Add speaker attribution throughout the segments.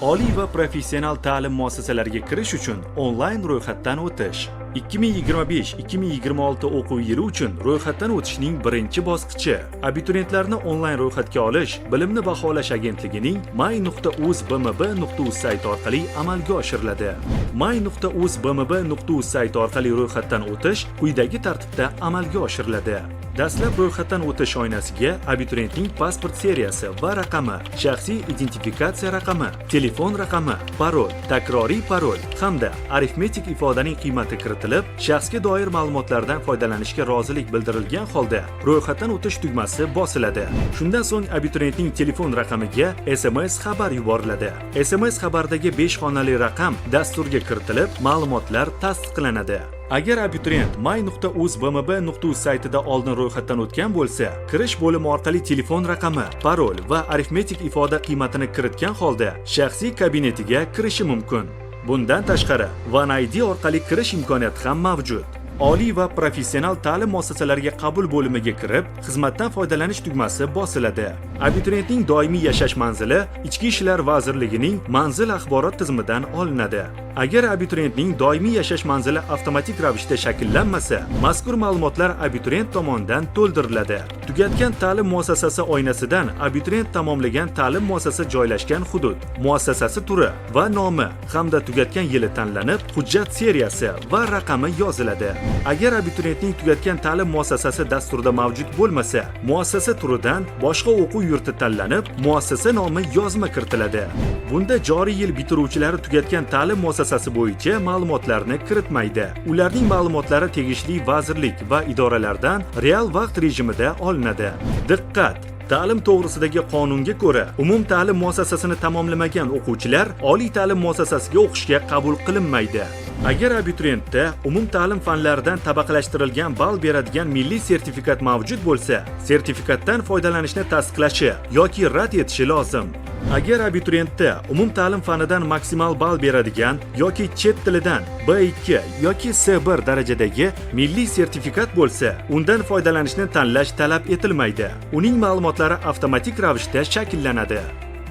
Speaker 1: Oliy va professional ta'lim muassasalariga kirish uchun onlayn ro'yxatdan o'tish. 2025-2026 o'quv yili uchun ro'yxatdan o'tishning birinchi bosqichi. Abituriyentlarni onlayn ro'yxatga olish Bilimni baholash agentligining may.uz.bmb.uz sayti orqali amalga oshiriladi. may.uz.bmb.uz sayti orqali ro'yxatdan o'tish quyidagi tartibda amalga oshiriladi. Dastlab ro'yxatdan o'tish oynasiga abituriyentning pasport seriyasi va raqami, shaxsiy identifikatsiya raqami, telefon raqami, parol, takroriy parol hamda arifmetik ifodaning qiymati kiritilib, shaxsga doir ma'lumotlardan foydalanishga rozilik bildirilgan holda ro'yxatdan o'tish tugmasi bosiladi. Shundan so'ng abituriyentning telefon raqamiga SMS xabar yuboriladi. SMS xabardagi 5 xonali raqam dasturga kiritilib, ma'lumotlar tasdiqlanadi. Agar abituriyent may.uz.bmb.uz saytida oldin ro'yxatdan o'tgan bo'lsa, kirish bo'limi orqali telefon raqami, parol va arifmetik ifoda qiymatini kiritgan holda shaxsiy kabinetiga kirishi mumkin. Bundan tashqari, One ID orqali kirish imkoniyati ham mavjud. Oliy va professional ta'lim muassasalariga qabul bo'limiga kirib, xizmatdan foydalanish tugmasi bosiladi. Abituriyentning doimiy yashash manzili Ichki ishlar vazirligining manzil axborot tizimidan olinadi. Agar abituriyentning doimiy yashash manzili avtomatik ravishda shakllanmasa, mazkur ma'lumotlar abituriyent tomonidan to'ldiriladi. Tugatgan ta'lim muassasasi oynasidan abituriyent tamomlagan ta'lim muassasasi joylashgan hudud, muassasasi turi va nomi hamda tugatgan yili tanlanib, hujjat seriyasi va raqami yoziladi. Agar abituriyentning tugatgan ta'lim muassasasi dasturda mavjud bo'lmasa, muassasa turidan boshqa o'quv yurti tanlanib, muassasa nomi yozma kiritiladi. Bunda joriy yil bitiruvchilari tugatgan ta'lim muassasasi bo'yicha ma'lumotlarni kiritmaydi. Ularning ma'lumotlari tegishli vazirlik va idoralardan real vaqt rejimida olinadi. Diqqat! Ta'lim to'g'risidagi qonunga ko'ra, umum ta'lim muassasasini tamomlamagan o'quvchilar oliy ta'lim muassasasiga o'qishga qabul qilinmaydi. Agar abituriyentda umum ta'lim fanlaridan tabaqalashtirilgan ball beradigan milliy sertifikat mavjud bo'lsa, sertifikatdan foydalanishni tasdiqlashi yoki rad etishi lozim. Agar abituriyentda umum ta'lim fanidan maksimal ball beradigan yoki chet tilidan B2 yoki C1 darajadagi milliy sertifikat bo'lsa, undan foydalanishni tanlash talab etilmaydi. Uning ma'lumotlari avtomatik ravishda shakllanadi.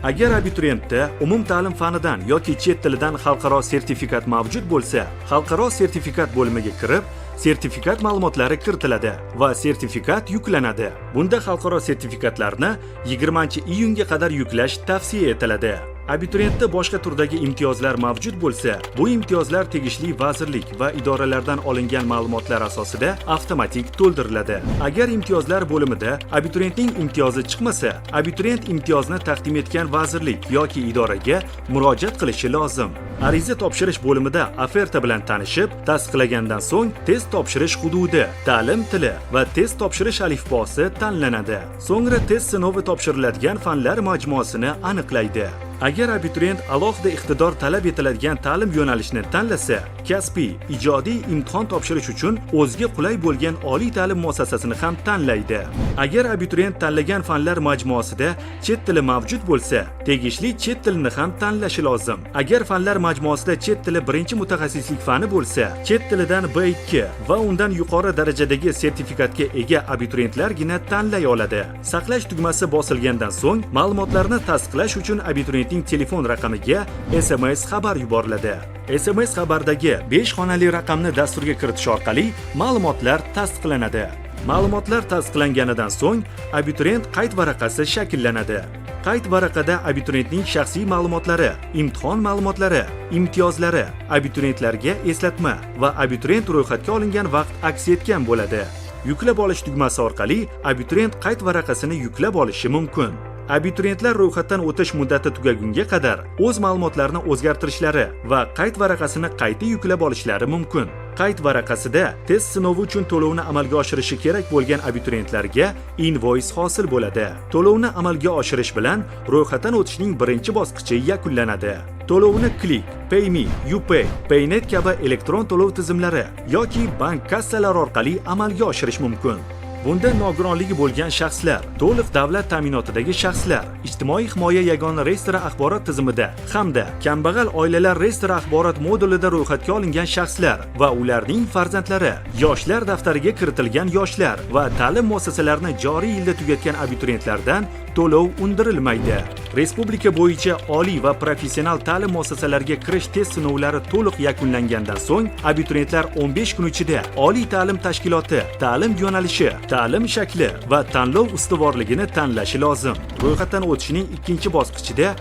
Speaker 1: Agar abituriyentda umum ta'lim fanidan yoki chet tilidan xalqaro sertifikat mavjud bo'lsa, xalqaro sertifikat bo'limiga kirib, sertifikat ma'lumotlari kiritiladi va sertifikat yuklanadi. Bunda xalqaro sertifikatlarni 20-iyunga qadar yuklash tavsiya etiladi. Abituriyentda boshqa turdagi imtiyozlar mavjud bo'lsa, bu imtiyozlar tegishli vazirlik va idoralardan olingan ma'lumotlar asosida avtomatik to'ldiriladi. Agar imtiyozlar bo'limida abituriyentning imtiyozi chiqmasa, abituriyent imtiyozni taqdim etgan vazirlik yoki idoraga murojaat qilishi lozim. Ariza topshirish bo'limida oferta bilan tanishib, tasdiqlagandan so'ng test topshirish hududi, ta'lim tili va test topshirish alifbosi tanlanadi. So'ngra test sinovi topshiriladigan fanlar majmuasini aniqlaydi. Agar abituriyent alohida iqtidor talab etiladigan ta'lim yo'nalishini tanlasa, kasbiy, ijodiy imtihon topshirish uchun o'ziga qulay bo'lgan oliy ta'lim muassasasini ham tanlaydi. Agar abituriyent tanlagan fanlar majmuasida chet tili mavjud bo'lsa, tegishli chet tilini ham tanlashi lozim. Agar fanlar majmuasida chet tili birinchi mutaxassislik fani bo'lsa, chet tilidan B2 va undan yuqori darajadagi sertifikatga ega abituriyentlargina tanlay oladi. Saqlash tugmasi bosilgandan so'ng, ma'lumotlarni tasdiqlash uchun abituriyent telefon raqamiga SMS xabar yuboriladi. SMS xabardagi 5 xonali raqamni dasturga kiritish orqali ma'lumotlar tasdiqlanadi. Ma'lumotlar tasdiqlanganidan so'ng abituriyent qayd varaqasi shakllanadi. Qayd varaqada abituriyentning shaxsiy ma'lumotlari, imtihon ma'lumotlari, imtiyozlari, abituriyentlarga eslatma va abituriyent ro'yxatga olingan vaqt aks etgan bo'ladi. Yuklab olish tugmasi orqali abituriyent qayd varaqasini yuklab olishi mumkin. Abituriyentlar ro'yxatdan o'tish muddati tugagunga qadar o'z ma'lumotlarini o'zgartirishlari va qayd varaqasini qayta yuklab olishlari mumkin. Qayd varaqasida test sinovi uchun to'lovni amalga oshirishi kerak bo'lgan abituriyentlarga invoice hosil bo'ladi. To'lovni amalga oshirish bilan ro'yxatdan o'tishning birinchi bosqichi yakunlanadi. To'lovni Click, PayMe, UPay, Paynet kabi elektron to'lov tizimlari yoki bank kassalari orqali amalga oshirish mumkin. Bunda nogironligi bo'lgan shaxslar, to'liq davlat ta'minotidagi shaxslar, ijtimoiy himoya yagona reyestri axborot tizimida hamda kambag'al oilalar reyestri axborot modulida ro'yxatga olingan shaxslar va ularning farzandlari, yoshlar daftariga kiritilgan yoshlar va ta'lim muassasalarini joriy yilda tugatgan abituriyentlardan to'lov undirilmaydi. Respublika bo'yicha oliy va professional ta'lim muassasalariga kirish test sinovlari to'liq yakunlangandan so'ng, abituriyentlar 15 kun ichida oliy ta'lim tashkiloti, ta'lim yo'nalishi, ta'lim shakli va tanlov ustuvorligini tanlashi lozim. Ro'yxatdan o'tishning ikkinchi bosqichida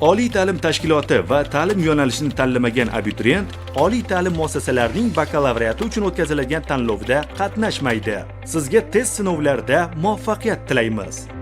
Speaker 1: oliy ta'lim tashkiloti va ta'lim yo'nalishini tanlamagan abituriyent oliy ta'lim muassasalarining bakalavriati uchun o'tkaziladigan tanlovda qatnashmaydi. Sizga test sinovlarida muvaffaqiyat tilaymiz.